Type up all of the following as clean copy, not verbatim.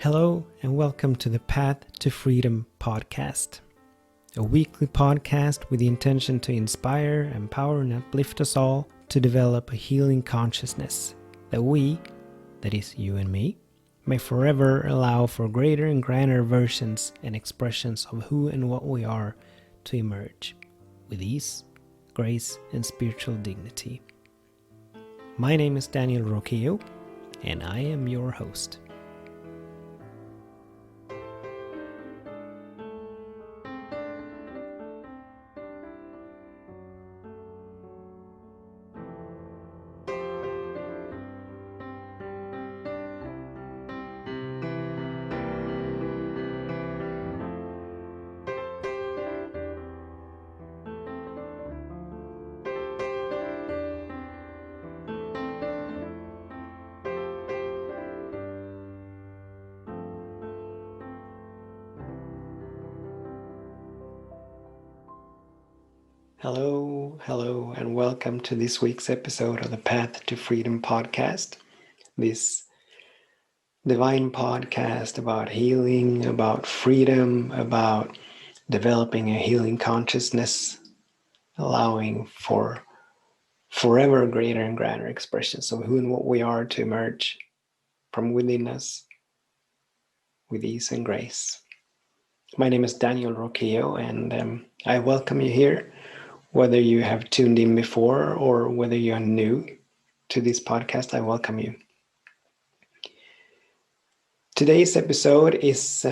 Hello and welcome to the Path to Freedom podcast, a weekly podcast with the intention to inspire, empower and uplift us all to develop a healing consciousness that we, that is you and me, may forever allow for greater and grander versions and expressions of who and what we are to emerge with ease, grace and spiritual dignity. My name is Daniel Roquillo and I am your host. Hello, and welcome to this week's episode of the Path to Freedom podcast. This divine podcast about healing, about freedom, about developing a healing consciousness, allowing for forever greater and grander expressions of who and what we are to emerge from within us with ease and grace. My name is Daniel Roquillo, and I welcome you here. Whether you have tuned in before or whether you're new to this podcast, I welcome you. Today's episode is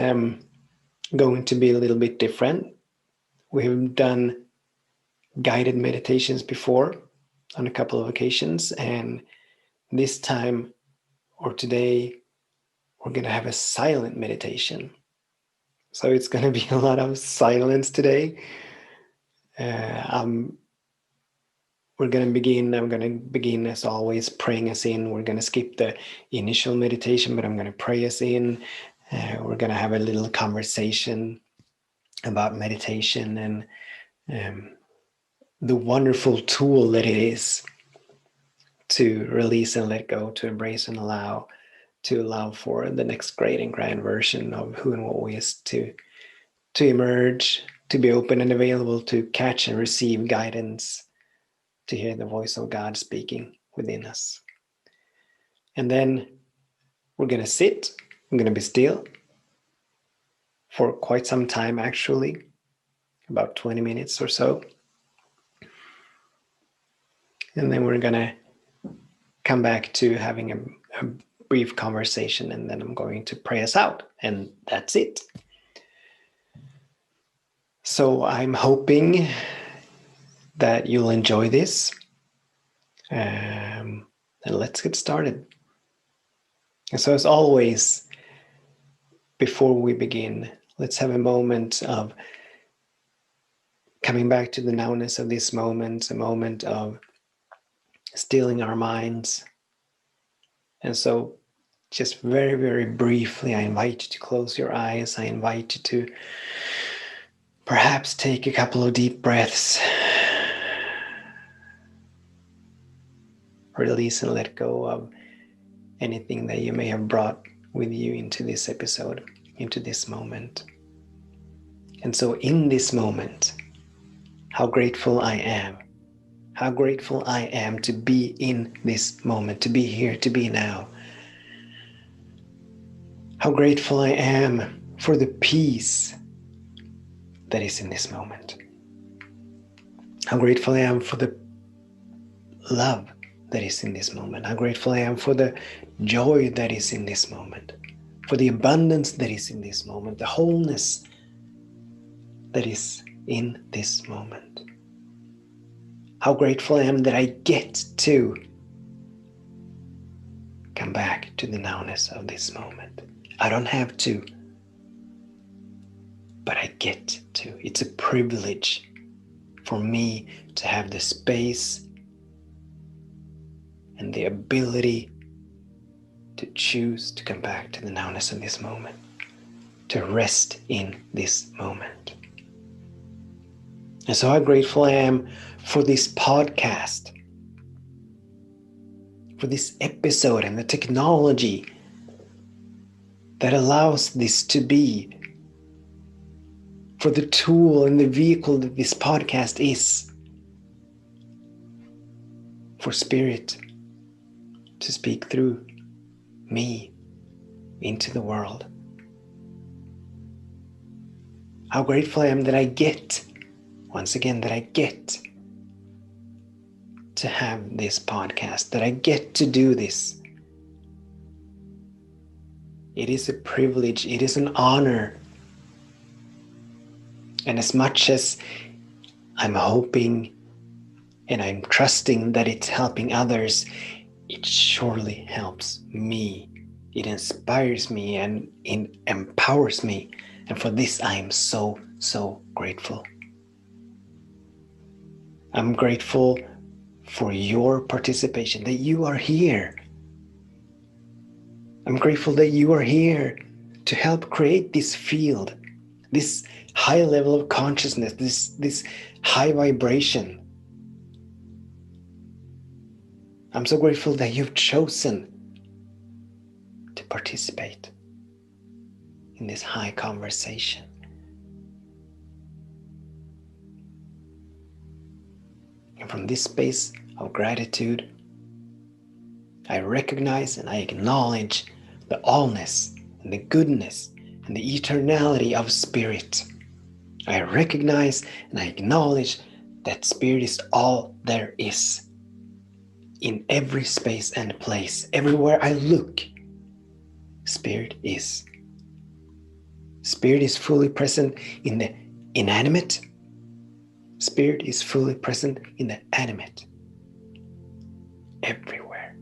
going to be a little bit different. We have done guided meditations before on a couple of occasions, and this time or today we're going to have a silent meditation. So it's going to be a lot of silence today. I'm going to begin as always praying us in. We're going to skip the initial meditation, but I'm going to pray us in. We're going to have a little conversation about meditation and the wonderful tool that it is to release and let go, to embrace and allow for the next great and grand version of who and what we is to emerge, to be open and available to catch and receive guidance, to hear the voice of God speaking within us. And then we're going to sit, I'm going to be still for quite some time, actually, about 20 minutes or so. And then we're going to come back to having a brief conversation, and then I'm going to pray us out, and that's it. So I'm hoping that you'll enjoy this. And let's get started. And so as always, before we begin, let's have a moment of coming back to the nowness of this moment, a moment of stilling our minds. And so just very, very briefly, I invite you to close your eyes. I invite you to perhaps take a couple of deep breaths. Release and let go of anything that you may have brought with you into this episode, into this moment. And so in this moment, how grateful I am to be in this moment, to be here, to be now. How grateful I am for the peace that is in this moment. How grateful I am for the love that is in this moment. How grateful I am for the joy that is in this moment, for the abundance that is in this moment, the wholeness that is in this moment. How grateful I am that I get to come back to the nowness of this moment. I don't have to, but I get to. It's a privilege for me to have the space and the ability to choose to come back to the nowness of this moment, to rest in this moment. And so how grateful I am for this podcast, for this episode and the technology that allows this to be, for the tool and the vehicle that this podcast is, for Spirit to speak through me into the world. How grateful I am that I get, once again, that I get to have this podcast, that I get to do this. It is a privilege, it is an honor. And as much as I'm hoping and I'm trusting that it's helping others, it surely helps me. It inspires me and it empowers me. And for this, I am so, so grateful. I'm grateful for your participation, that you are here. I'm grateful that you are here to help create this field, this high level of consciousness, this high vibration. I'm so grateful that you've chosen to participate in this high conversation. And from this space of gratitude, I recognize and I acknowledge the allness and the goodness and the eternality of Spirit. I recognize and I acknowledge that Spirit is all there is. In every space and place, everywhere I look, Spirit is. Spirit is fully present in the inanimate. Spirit is fully present in the animate. Everywhere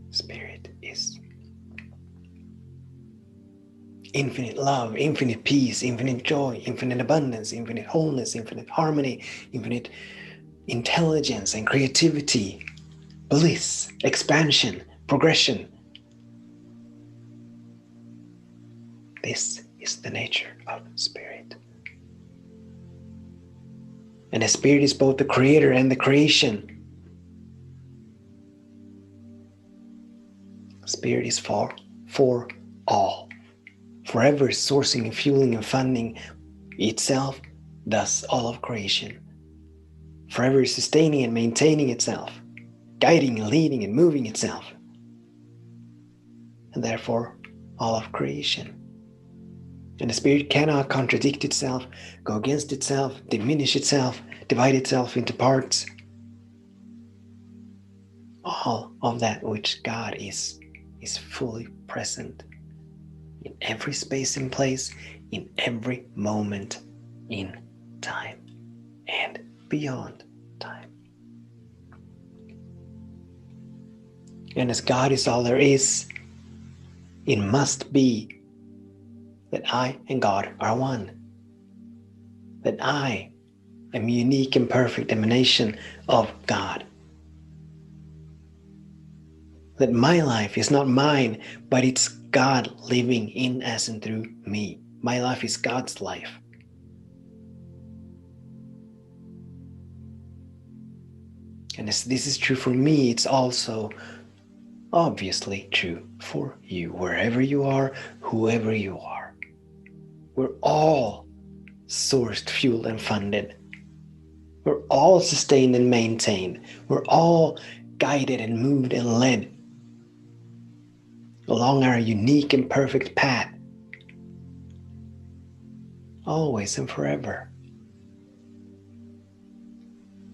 Spirit is. Infinite love, infinite peace, infinite joy, infinite abundance, infinite wholeness, infinite harmony, infinite intelligence and creativity, bliss, expansion, progression. This is the nature of Spirit. And the Spirit is both the creator and the creation. Spirit is for all, forever sourcing and fueling and funding itself, thus all of creation. Forever sustaining and maintaining itself, guiding and leading and moving itself. And therefore, all of creation. And the Spirit cannot contradict itself, go against itself, diminish itself, divide itself into parts. All of that which God is fully present in every space and place, in every moment in time and beyond time. And as God is all there is, it must be that I and God are one. That I am a unique and perfect emanation of God. That my life is not mine, but it's God living in, as, and through me. My life is God's life. And as this is true for me, it's also obviously true for you, wherever you are, whoever you are. We're all sourced, fueled, and funded. We're all sustained and maintained. We're all guided and moved and led along our unique and perfect path, always and forever.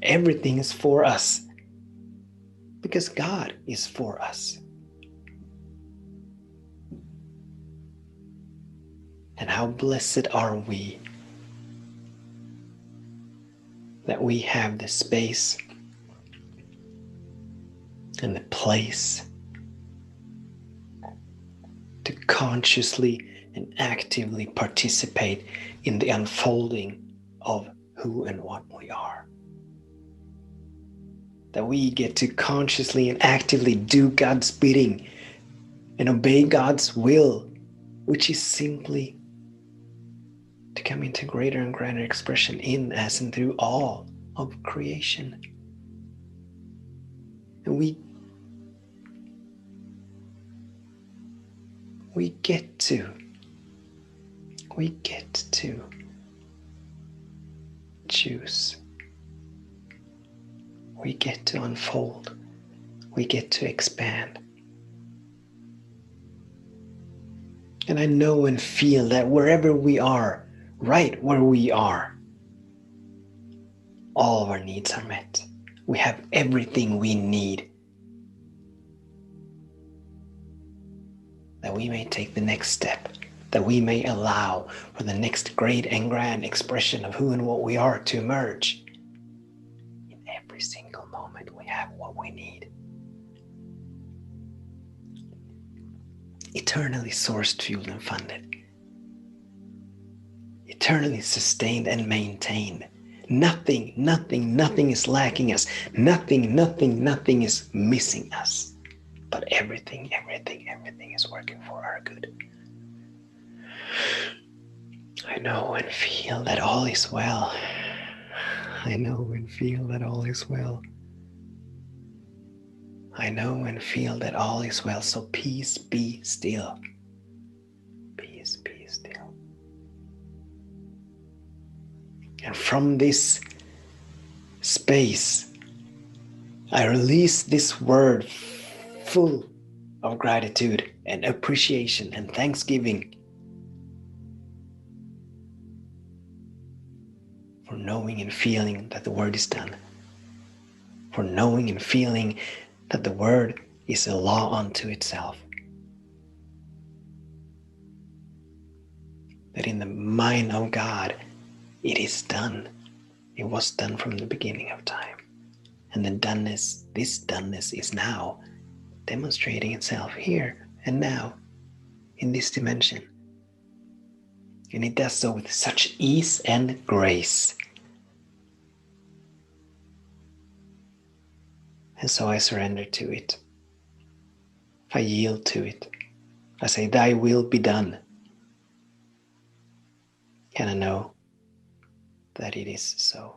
Everything is for us because God is for us. And how blessed are we that we have the space and the place to consciously and actively participate in the unfolding of who and what we are. That we get to consciously and actively do God's bidding and obey God's will, which is simply to come into greater and greater expression in, as, and through all of creation. And we get to we get to choose. We get to unfold. We get to expand. And I know and feel that wherever we are, right where we are, all of our needs are met. We have everything we need, that we may take the next step, that we may allow for the next great and grand expression of who and what we are to emerge. In every single moment, we have what we need. Eternally sourced, fueled, and funded. Eternally sustained and maintained. Nothing is lacking us. Nothing is missing us. But everything is working for our good. I know and feel that all is well. I know and feel that all is well. I know and feel that all is well. So peace be still. Peace be still. And from this space, I release this word full of gratitude and appreciation and thanksgiving for knowing and feeling that the word is done. For knowing and feeling that the word is a law unto itself. That in the mind of God, it is done. It was done from the beginning of time. And the doneness, this doneness is now demonstrating itself here and now in this dimension. And it does so with such ease and grace. And so I surrender to it. I yield to it. I say, thy will be done. And I know that it is so.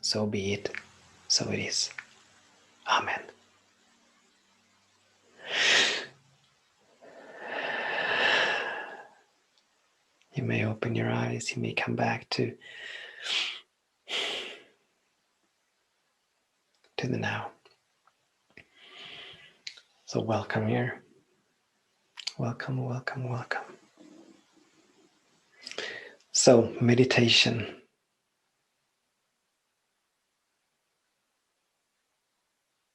So be it. So it is. Amen. You may open your eyes. You may come back to the now. So welcome here. Welcome. So meditation.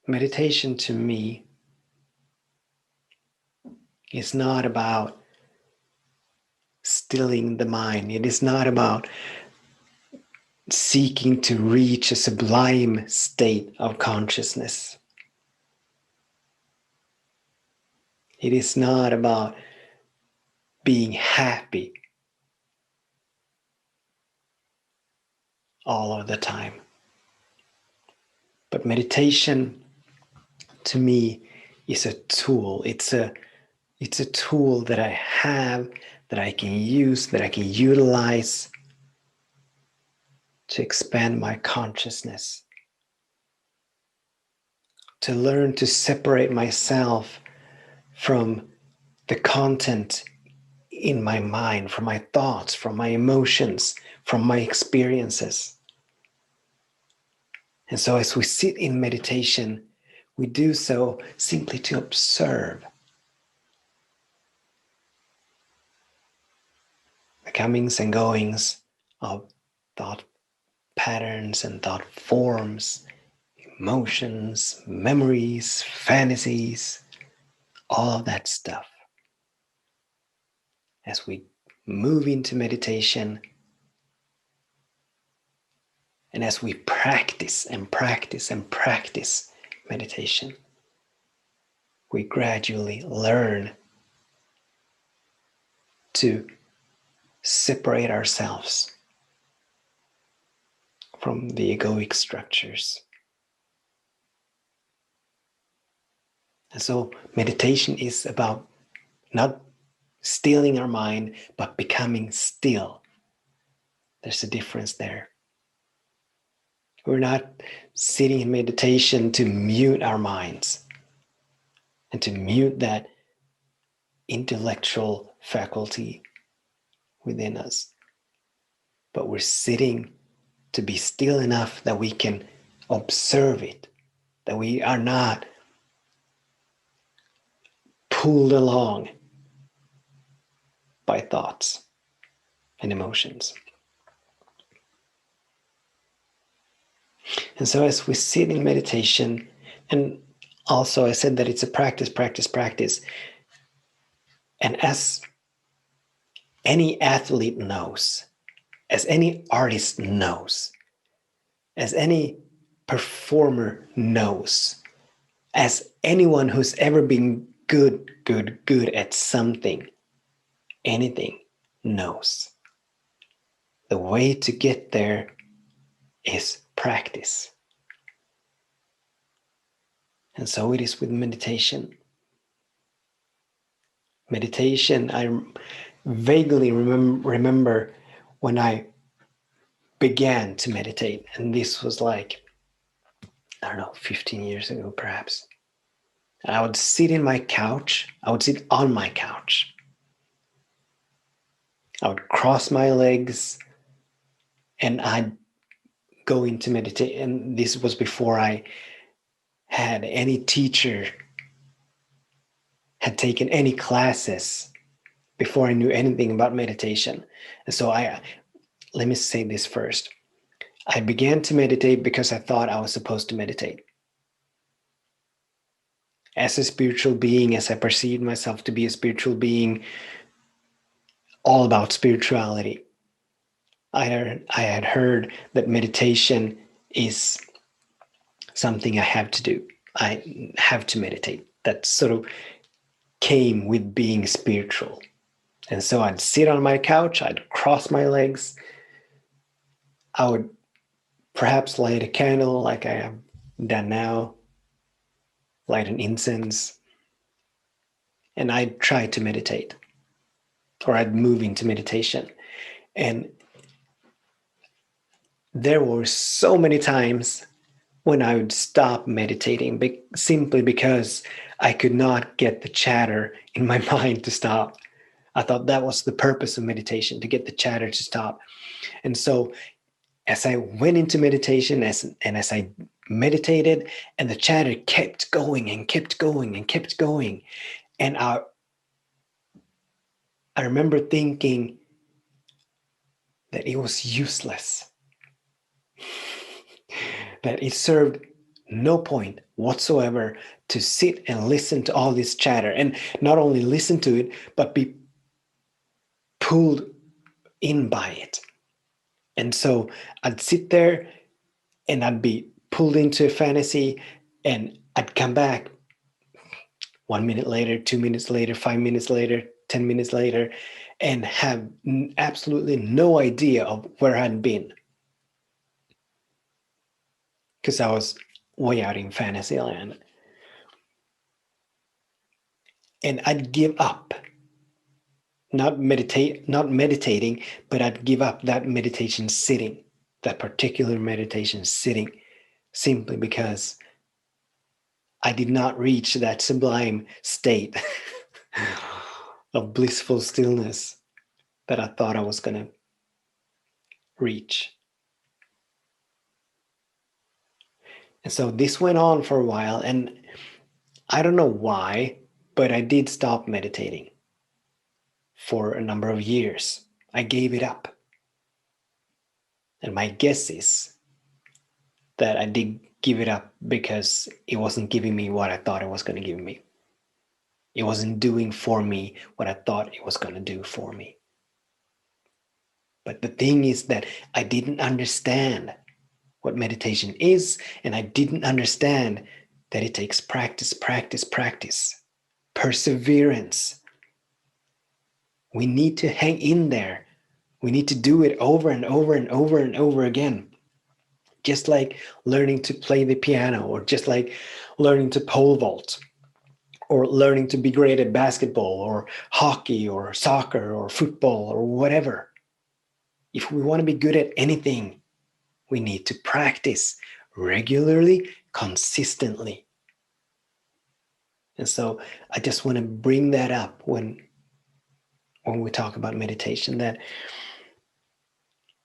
Meditation to me is not about stilling the mind. It is not about seeking to reach a sublime state of consciousness. It is not about being happy all of the time. But meditation to me is a tool. It's a tool that I have, that I can use, that I can utilize to expand my consciousness, to learn to separate myself from the content in my mind, from my thoughts, from my emotions, from my experiences. And so as we sit in meditation, we do so simply to observe the comings and goings of thought patterns and thought forms, emotions, memories, fantasies, all of that stuff. As we move into meditation, and as we practice meditation, we gradually learn to separate ourselves from the egoic structures. And so meditation is about not stilling our mind, but becoming still. There's a difference there. We're not sitting in meditation to mute our minds and to mute that intellectual faculty within us. But we're sitting to be still enough that we can observe it, that we are not pulled along by thoughts and emotions. And so as we sit in meditation, and also I said that it's a practice, practice, practice. And as any athlete knows, as any artist knows, as any performer knows, as anyone who's ever been good at something, anything, knows, the way to get there is practice. And so it is with meditation. Meditation, I vaguely remember when I began to meditate, and this was like, I don't know, 15 years ago perhaps. I would sit on my couch. I would cross my legs and I'd go into meditate. And this was before I had any teacher, had taken any classes, before I knew anything about meditation. And so let me say this first. I began to meditate because I thought I was supposed to meditate. As a spiritual being, as I perceived myself to be a spiritual being, all about spirituality, I had heard that meditation is something I have to do. I have to meditate. That sort of came with being spiritual. And so I'd sit on my couch, I'd cross my legs, I would perhaps light a candle like I have done now, light an incense, and I'd try to meditate, or I'd move into meditation. And there were so many times when I would stop meditating simply because I could not get the chatter in my mind to stop. I thought that was the purpose of meditation, to get the chatter to stop. And so as I went into meditation, as I meditated, and the chatter kept going and kept going and kept going. And I remember thinking that it was useless, that it served no point whatsoever to sit and listen to all this chatter, and not only listen to it, but be pulled in by it. And so I'd sit there and I'd be pulled into a fantasy, and I'd come back 1 minute later, 2 minutes later, 5 minutes later, 10 minutes later, and have absolutely no idea of where I'd been, because I was way out in fantasy land. And I'd give up, not meditating, but I'd give up that meditation sitting, that particular meditation sitting, simply because I did not reach that sublime state of blissful stillness that I thought I was going to reach. And so this went on for a while, and I don't know why, but I did stop meditating for a number of years. I gave it up. And my guess is that I did give it up because it wasn't giving me what I thought it was going to give me. It wasn't doing for me what I thought it was going to do for me. But the thing is that I didn't understand what meditation is, and I didn't understand that it takes practice, practice, practice, perseverance. We need to hang in there. We need to do it over and over and over and over again. Just like learning to play the piano, or just like learning to pole vault, or learning to be great at basketball or hockey or soccer or football or whatever. If we want to be good at anything, we need to practice regularly, consistently. And so I just want to bring that up when when we talk about meditation, that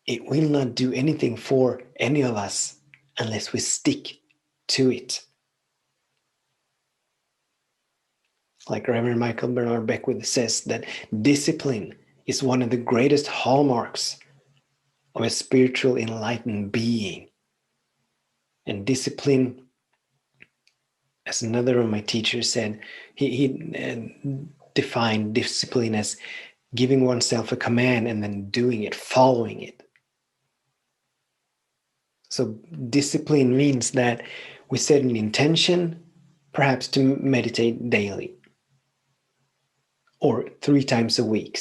it will not do anything for any of us unless we stick to it. Like Reverend Michael Bernard Beckwith says, that discipline is one of the greatest hallmarks of a spiritual enlightened being. And discipline, as another of my teachers said, he defined discipline as giving oneself a command and then doing it, following it. So discipline means that we set an intention, perhaps to meditate daily, or 3 times a week,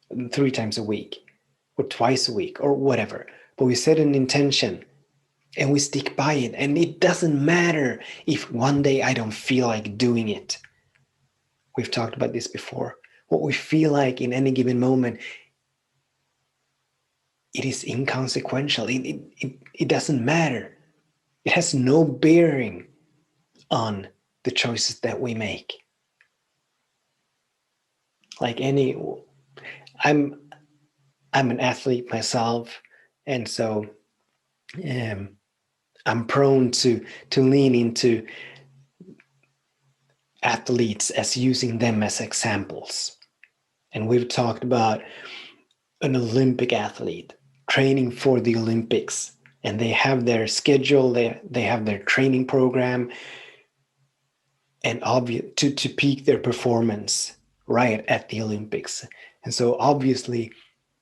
or twice a week, or whatever. But we set an intention and we stick by it. And it doesn't matter if one day I don't feel like doing it. We've talked about this before. What we feel like in any given moment, it is inconsequential. It doesn't matter. It has no bearing on the choices that we make. Like I'm an athlete myself, and so I'm prone to lean into athletes as using them as examples. And we've talked about an Olympic athlete training for the Olympics, and they have their schedule, they have their training program, and to peak their performance right at the Olympics. And so obviously,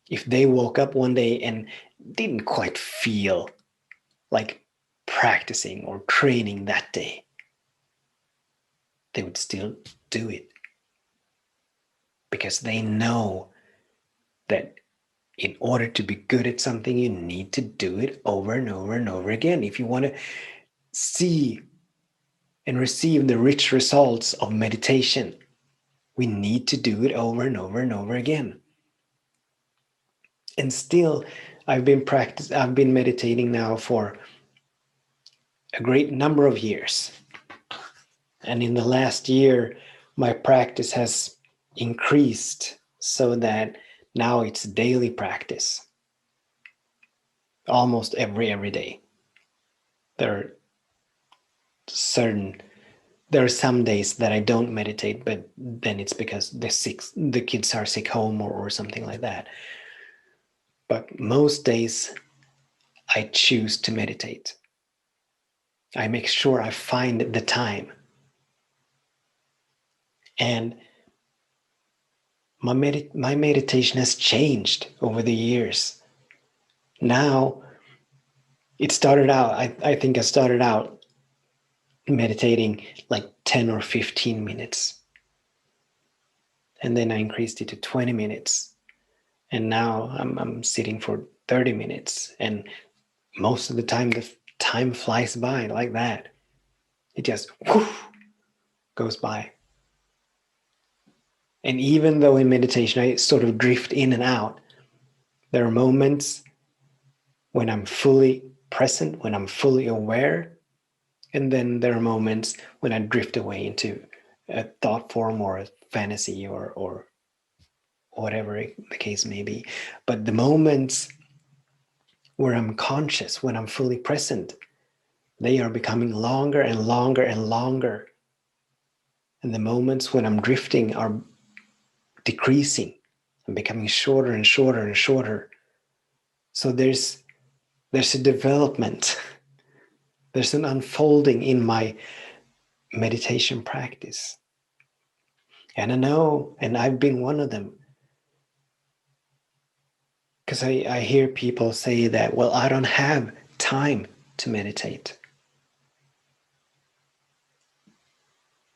if they woke up one day and didn't quite feel like practicing or training that day, they would still do it, because they know that in order to be good at something, you need to do it over and over and over again. If you want to see and receive the rich results of meditation, we need to do it over and over and over again. And still, I've been meditating now for a great number of years. And in the last year, my practice has increased so that now it's daily practice. Almost every day. There are some days that I don't meditate, but then it's because the kids are sick home or something like that. But most days I choose to meditate. I make sure I find the time. And my meditation has changed over the years. Now, it started out, I think I started out meditating like 10 or 15 minutes. And then I increased it to 20 minutes. And now I'm sitting for 30 minutes. And most of the time, the time flies by like that. It just goes by. And even though in meditation I sort of drift in and out, there are moments when I'm fully present, when I'm fully aware. And then there are moments when I drift away into a thought form or a fantasy or whatever the case may be. But the moments where I'm conscious, when I'm fully present, they are becoming longer and longer and longer. And the moments when I'm drifting are decreasing and becoming shorter and shorter and shorter. So there's a development. There's an unfolding in my meditation practice. And I know, and I've been one of them. Because I hear people say that, well, I don't have time to meditate.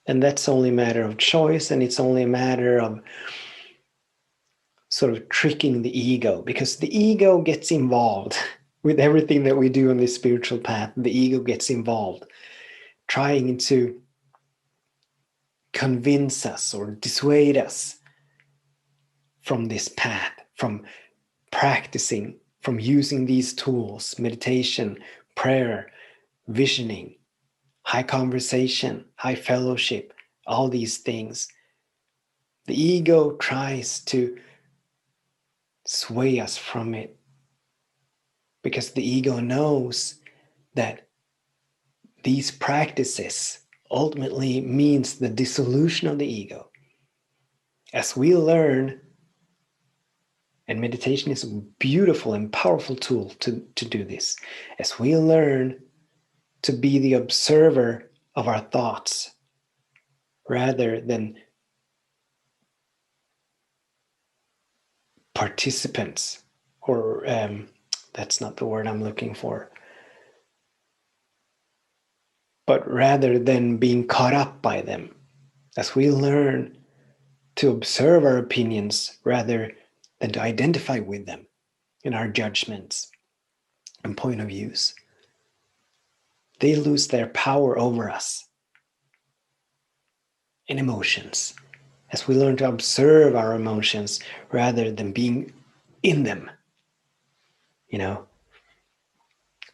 And that's only a matter of choice, and it's only a matter of sort of tricking the ego, because the ego gets involved with everything that we do on this spiritual path. The ego gets involved, trying to convince us or dissuade us from this path, from practicing, from using these tools, meditation, prayer, visioning, high conversation, high fellowship, all these things. The ego tries to sway us from it. Because the ego knows that these practices ultimately means the dissolution of the ego. As we learn, and meditation is a beautiful and powerful tool to do this, as we learn to be the observer of our thoughts rather than participants, or that's not the word I'm looking for, but rather than being caught up by them, as we learn to observe our opinions rather than to identify with them in our judgments and point of views, they lose their power over us in emotions. As we learn to observe our emotions rather than being in them,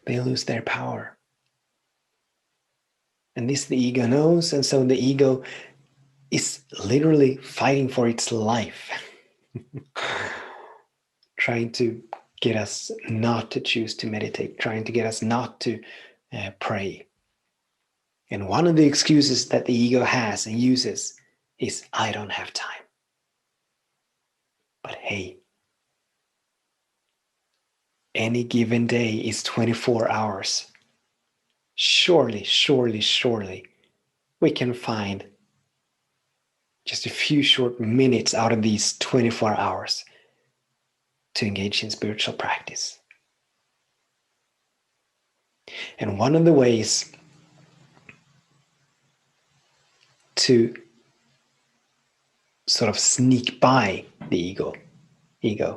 they lose their power. And this the ego knows, and so the ego is literally fighting for its life, trying to get us not to choose to meditate, trying to get us not to pray. And one of the excuses that the ego has and uses is, I don't have time. But hey, any given day is 24 hours. Surely we can find just a few short minutes out of these 24 hours to engage in spiritual practice. And one of the ways to sort of sneak by the ego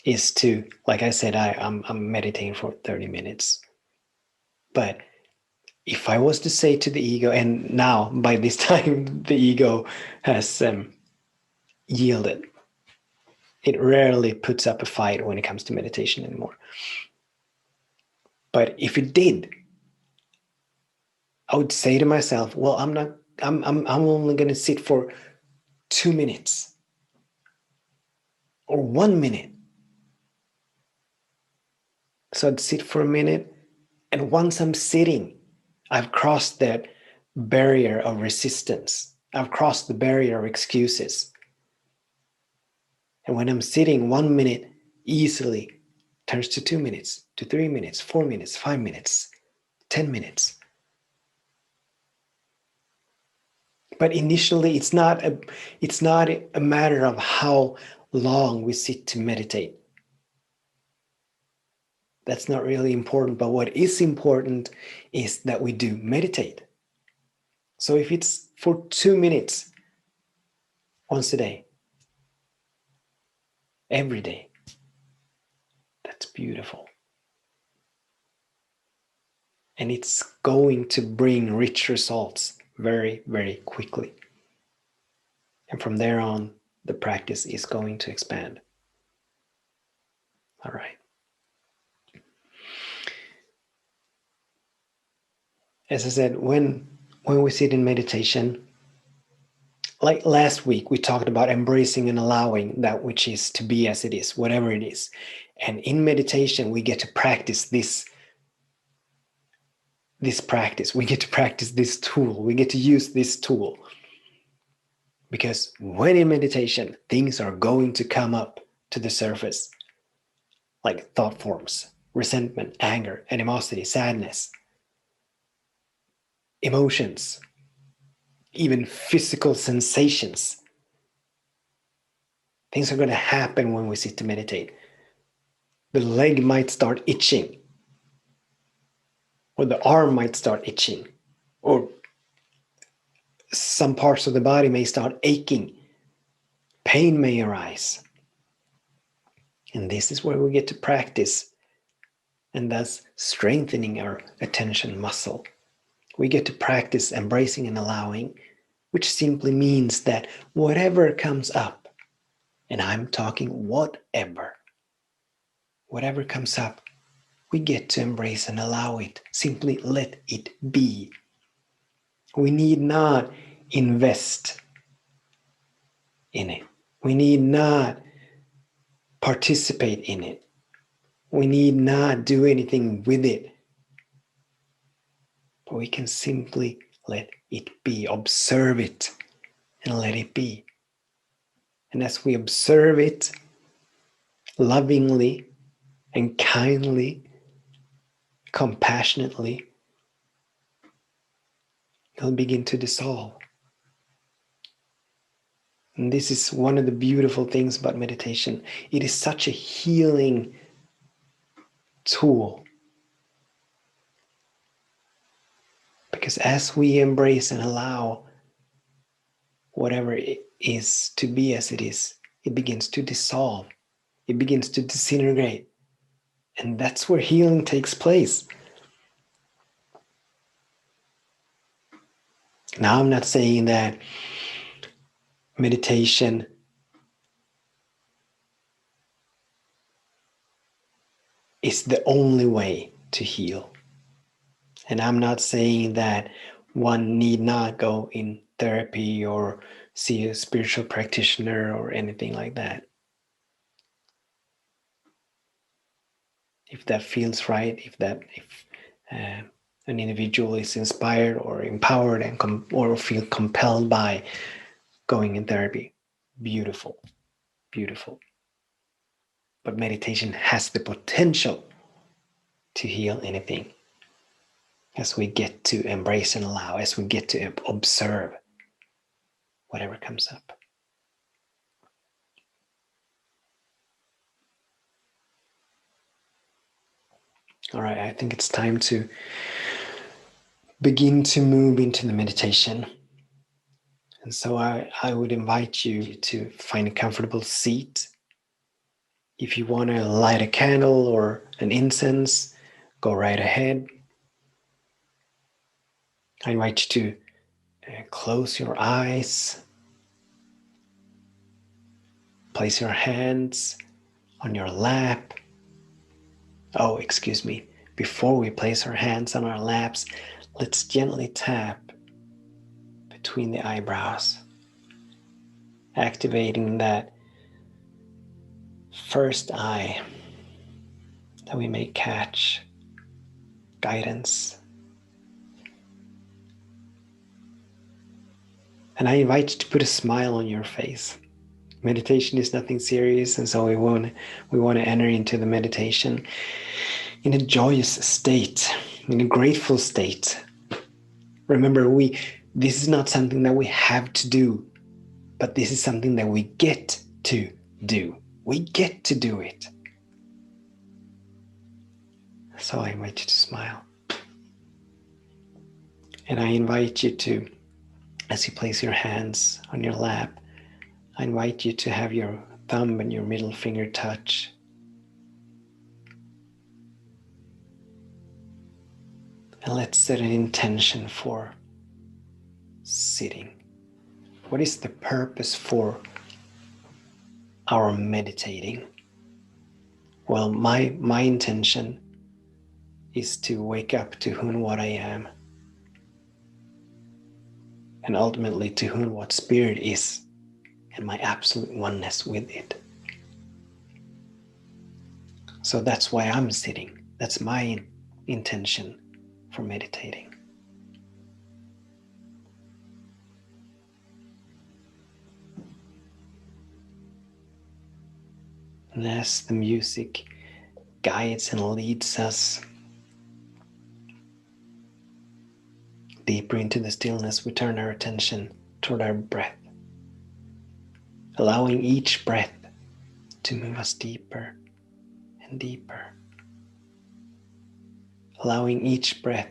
is to, like I said, I'm meditating for 30 minutes. But if I was to say to the ego, and now by this time the ego has yielded, it rarely puts up a fight when it comes to meditation anymore. But if it did, I would say to myself, well, I'm only going to sit for 2 minutes or 1 minute. So I'd sit for a minute, and once I'm sitting, I've crossed that barrier of resistance. I've crossed the barrier of excuses. And when I'm sitting, 1 minute easily turns to 2 minutes, to 3 minutes, 4 minutes, 5 minutes, 10 minutes. But initially, it's not a matter of how long we sit to meditate. That's not really important. But what is important is that we do meditate. So if it's for 2 minutes once a day, every day, that's beautiful. And it's going to bring rich results very, very quickly. And from there on, the practice is going to expand. All right. As I said, when we sit in meditation, like last week, we talked about embracing and allowing that which is to be as it is, whatever it is. And in meditation, we get to practice this practice. We get to practice this tool. We get to use this tool. Because when in meditation, things are going to come up to the surface, like thought forms, resentment, anger, animosity, sadness, emotions, even physical sensations. Things are going to happen when we sit to meditate. The leg might start itching, or the arm might start itching, or some parts of the body may start aching. Pain may arise. And this is where we get to practice, and thus strengthening our attention muscle. We get to practice embracing and allowing, which simply means that whatever comes up, and I'm talking whatever comes up, we get to embrace and allow it. Simply let it be. We need not invest in it. We need not participate in it. We need not do anything with it. But we can simply let it be, observe it, and let it be. And as we observe it lovingly and kindly, compassionately, it'll begin to dissolve. And this is one of the beautiful things about meditation. It is such a healing tool. Because as we embrace and allow whatever it is to be as it is, it begins to dissolve. It begins to disintegrate. And that's where healing takes place. Now, I'm not saying that meditation is the only way to heal. And I'm not saying that one need not go in therapy or see a spiritual practitioner or anything like that. If that feels right, if an individual is inspired or empowered and or feel compelled by going in therapy, beautiful, beautiful. But meditation has the potential to heal anything as we get to embrace and allow, as we get to observe whatever comes up. All right, I think it's time to begin to move into the meditation. And so I would invite you to find a comfortable seat. If you want to light a candle or an incense, go right ahead. I invite you to close your eyes. Place your hands on your lap. Oh, excuse me. Before we place our hands on our laps, let's gently tap between the eyebrows, activating that first eye that we may catch guidance. And I invite you to put a smile on your face. Meditation is nothing serious, and so we want to enter into the meditation in a joyous state, in a grateful state. Remember, this is not something that we have to do, but this is something that we get to do. We get to do it. So I invite you to smile. And I invite you to, as you place your hands on your lap, I invite you to have your thumb and your middle finger touch. And let's set an intention for sitting. What is the purpose for our meditating? Well, my intention is to wake up to who and what I am, and ultimately to who and what spirit is, and my absolute oneness with it. So that's why I'm sitting. That's my intention for meditating. And as the music guides and leads us deeper into the stillness, we turn our attention toward our breath, allowing each breath to move us deeper and deeper, allowing each breath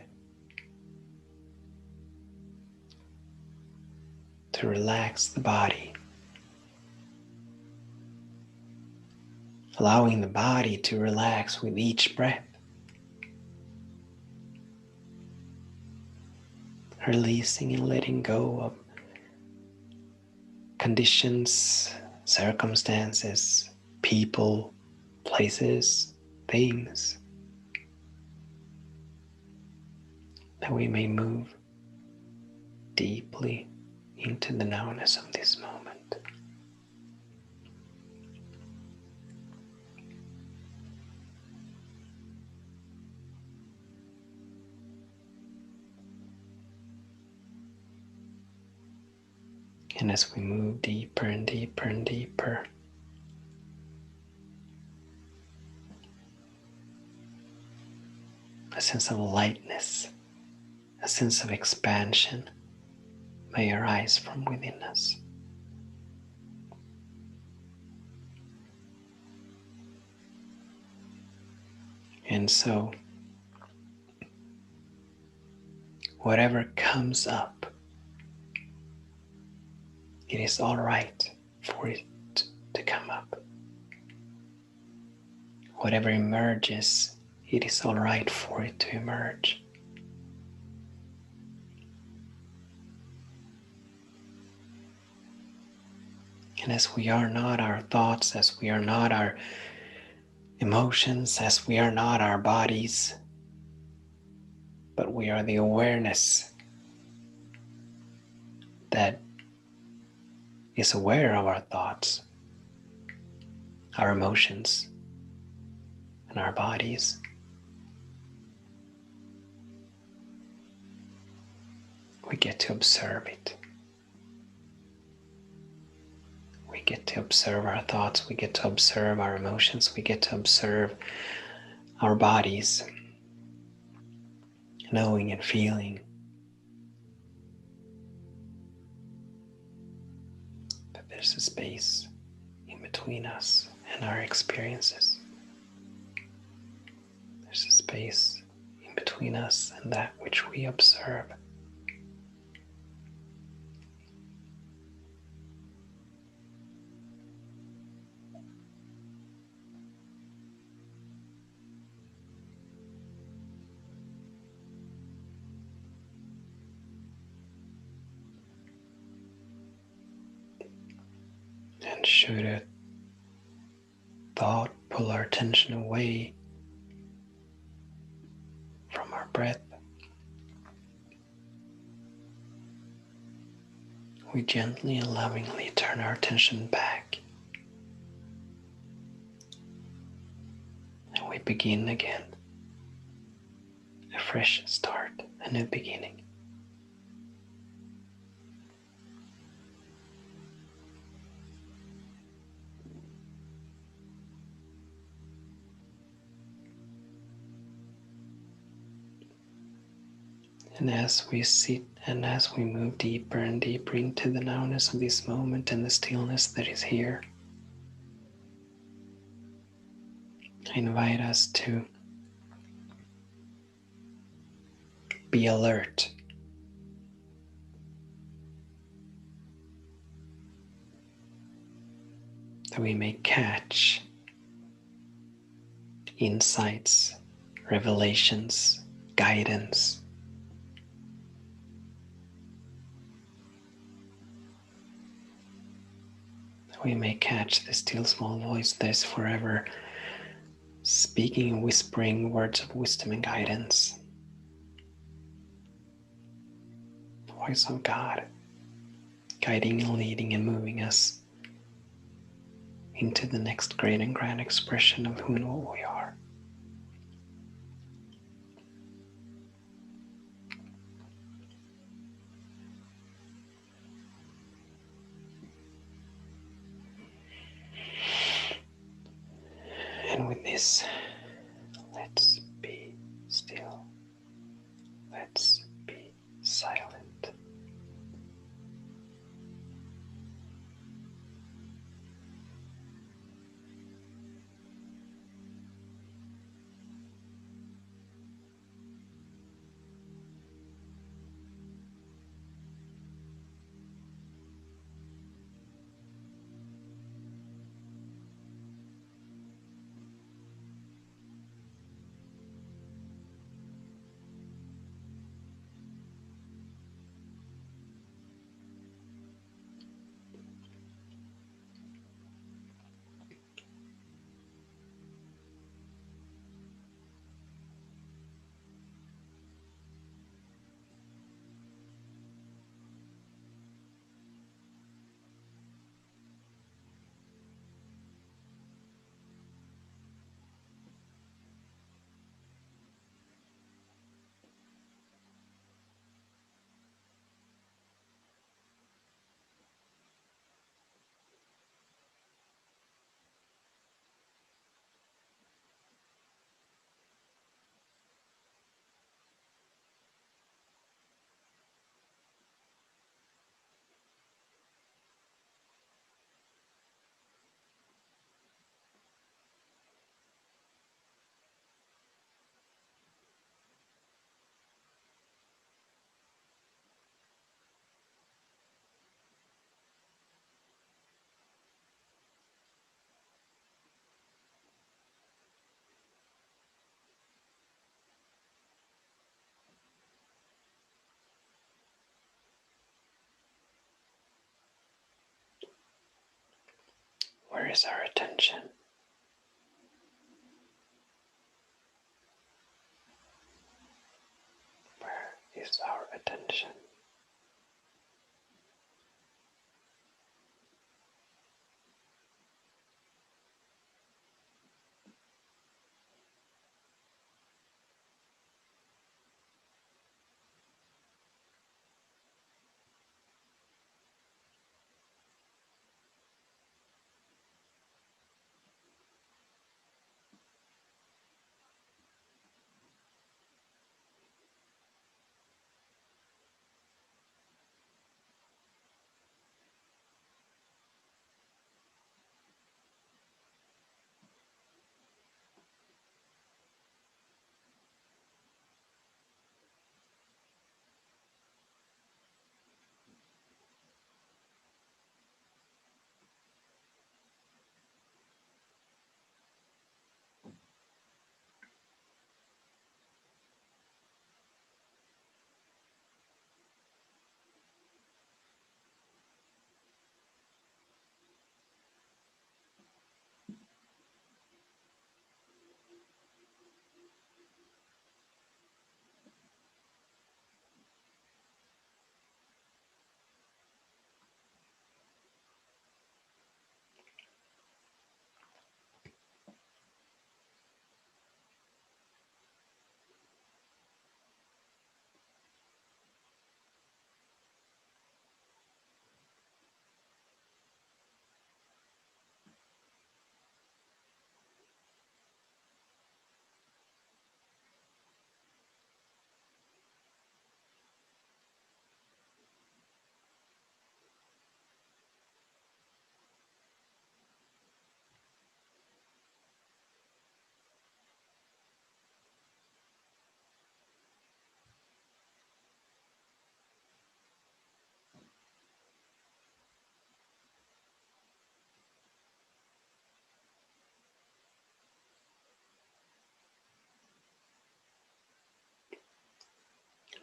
to relax the body, allowing the body to relax with each breath, releasing and letting go of conditions, circumstances, people, places, things, that we may move deeply into the nowness of this moment. And as we move deeper and deeper and deeper, a sense of lightness, a sense of expansion may arise from within us. And so, whatever comes up, it is all right for it to come up. Whatever emerges, it is all right for it to emerge. And as we are not our thoughts, as we are not our emotions, as we are not our bodies, but we are the awareness that is aware of our thoughts, our emotions, and our bodies. We get to observe it. We get to observe our thoughts, we get to observe our emotions, we get to observe our bodies, knowing and feeling that there's a space in between us and our experiences. There's a space in between us and that which we observe. And should a thought pull our attention away from our breath, we gently and lovingly turn our attention back. And we begin again. A fresh start, a new beginning. And as we sit and as we move deeper and deeper into the nowness of this moment and the stillness that is here, I invite us to be alert. That we may catch insights, revelations, guidance. We may catch the still small voice that is forever speaking and whispering words of wisdom and guidance. The voice of God, guiding and leading and moving us into the next great and grand expression of who and what we are. And with this, let's be still. Let's be silent. is our attention? Where is our attention?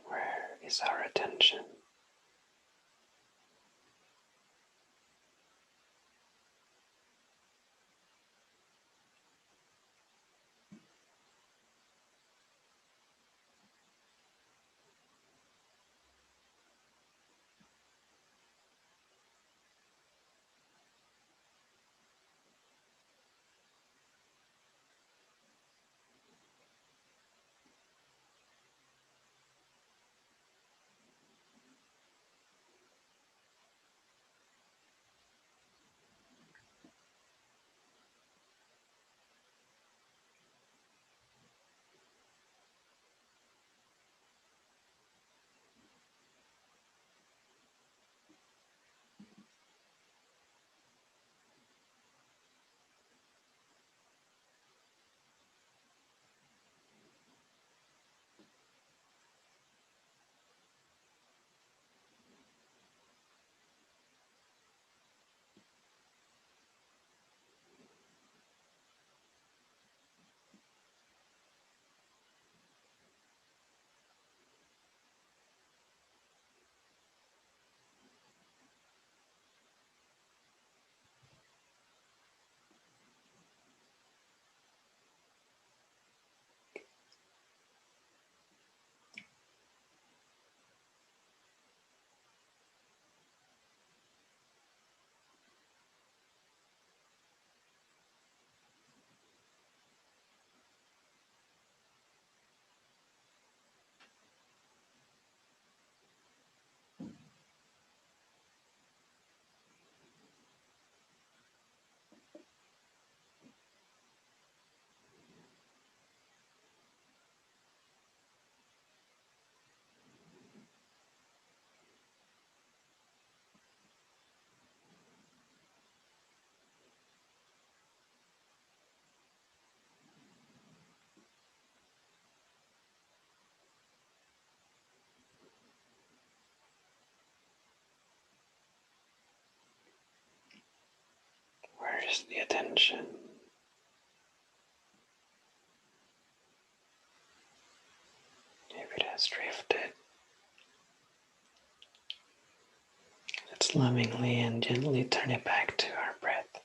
Where is our attention? Where is the attention? If it has drifted, let's lovingly and gently turn it back to our breath.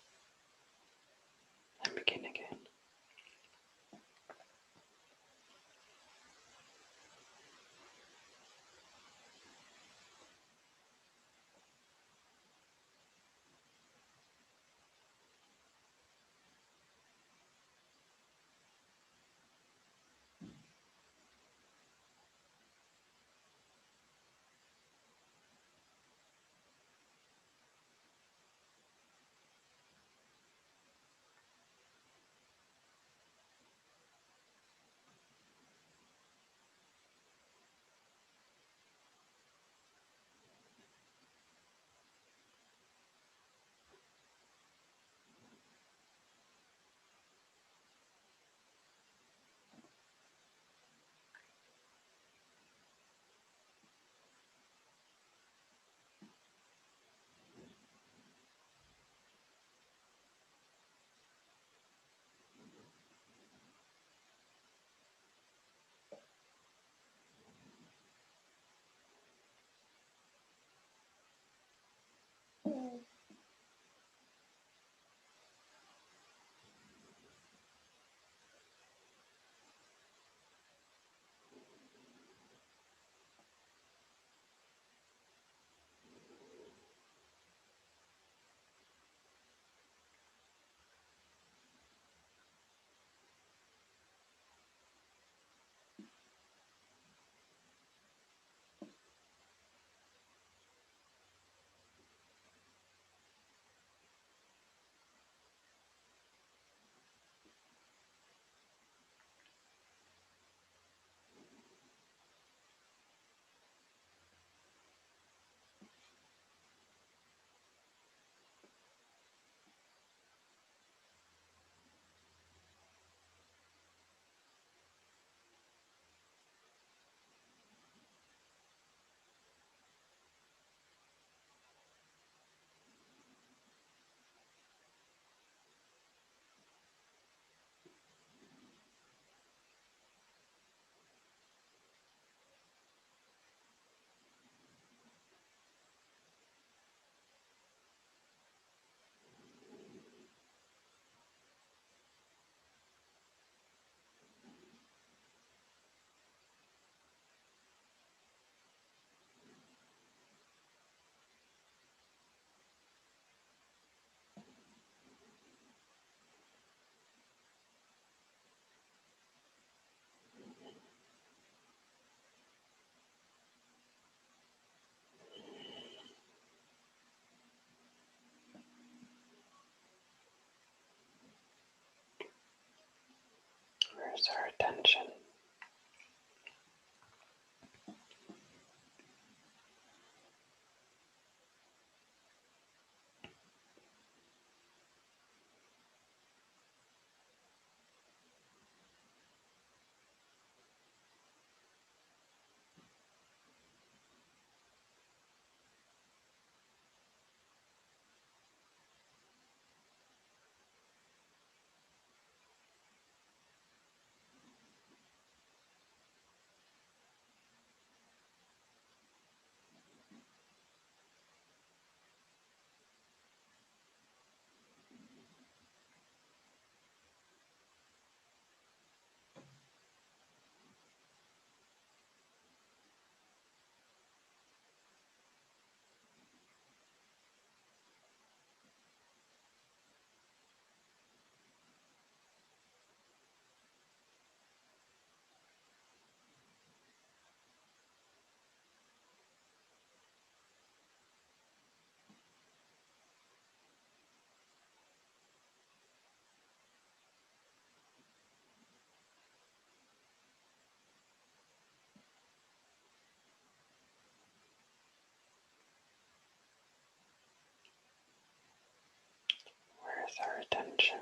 attention.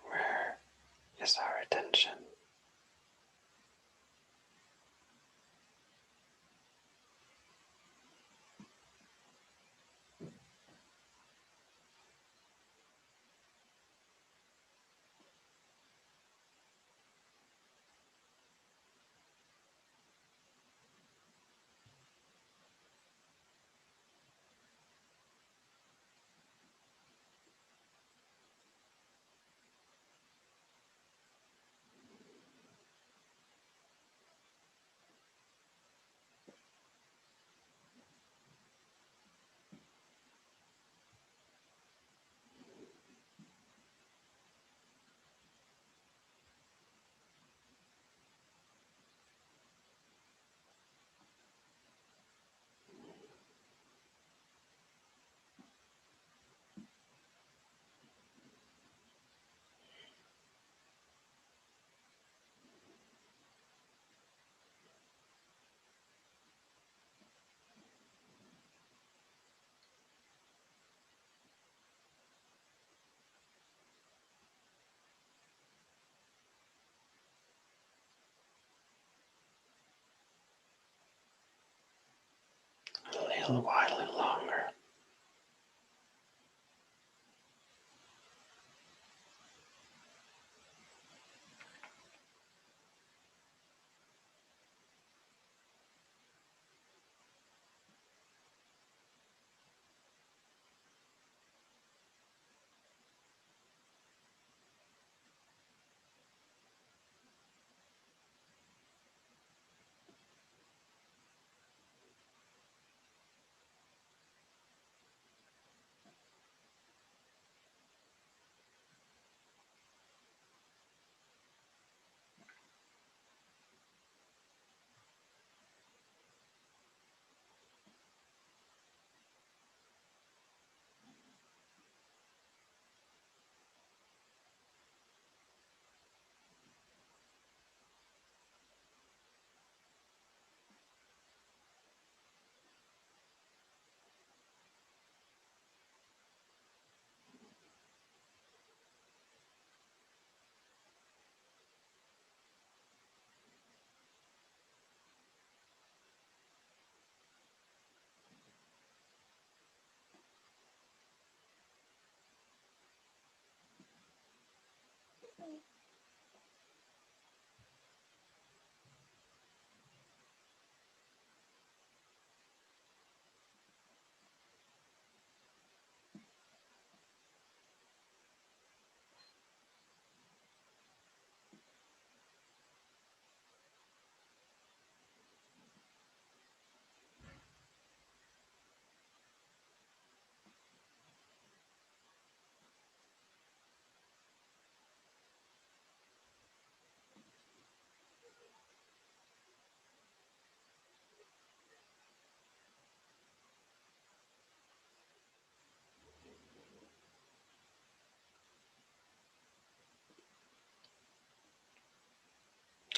Where is our attention? A little while longer.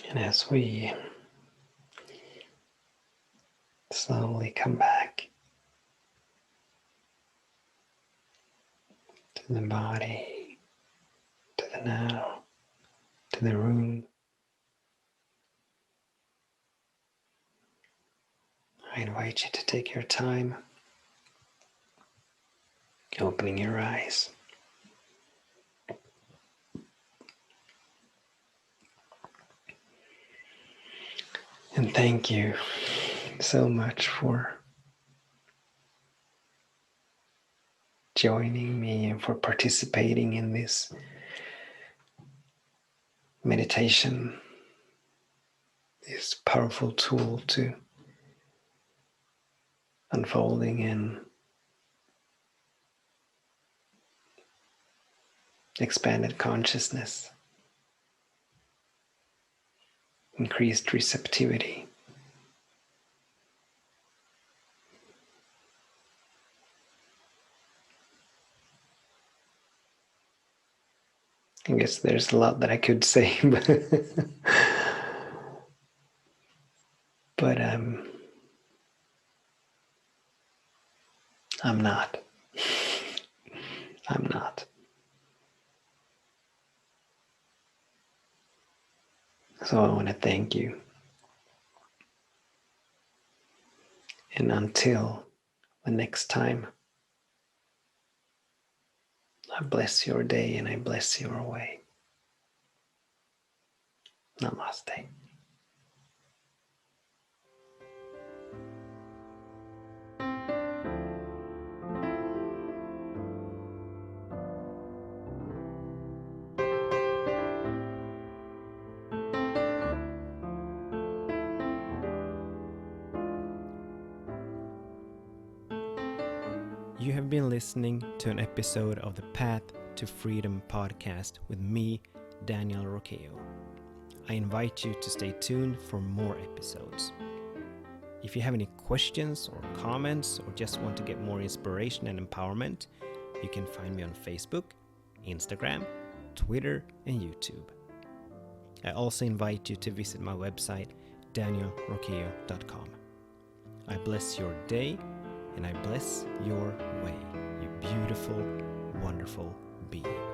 And as we slowly come back to the body, to the now, to the room, I invite you to take your time opening your eyes. And thank you so much for joining me and for participating in this meditation, this powerful tool to unfolding and expanded consciousness, increased receptivity. I guess there's a lot that I could say, but I'm not. I'm not. So I want to thank you. And until the next time, I bless your day and I bless your way. Namaste. You have been listening to an episode of the Path to Freedom podcast with me, Daniel Roqueo. I invite you to stay tuned for more episodes. If you have any questions or comments or just want to get more inspiration and empowerment, you can find me on Facebook, Instagram, Twitter, and YouTube. I also invite you to visit my website, danielroqueo.com. I bless your day and I bless your way, you beautiful, wonderful being.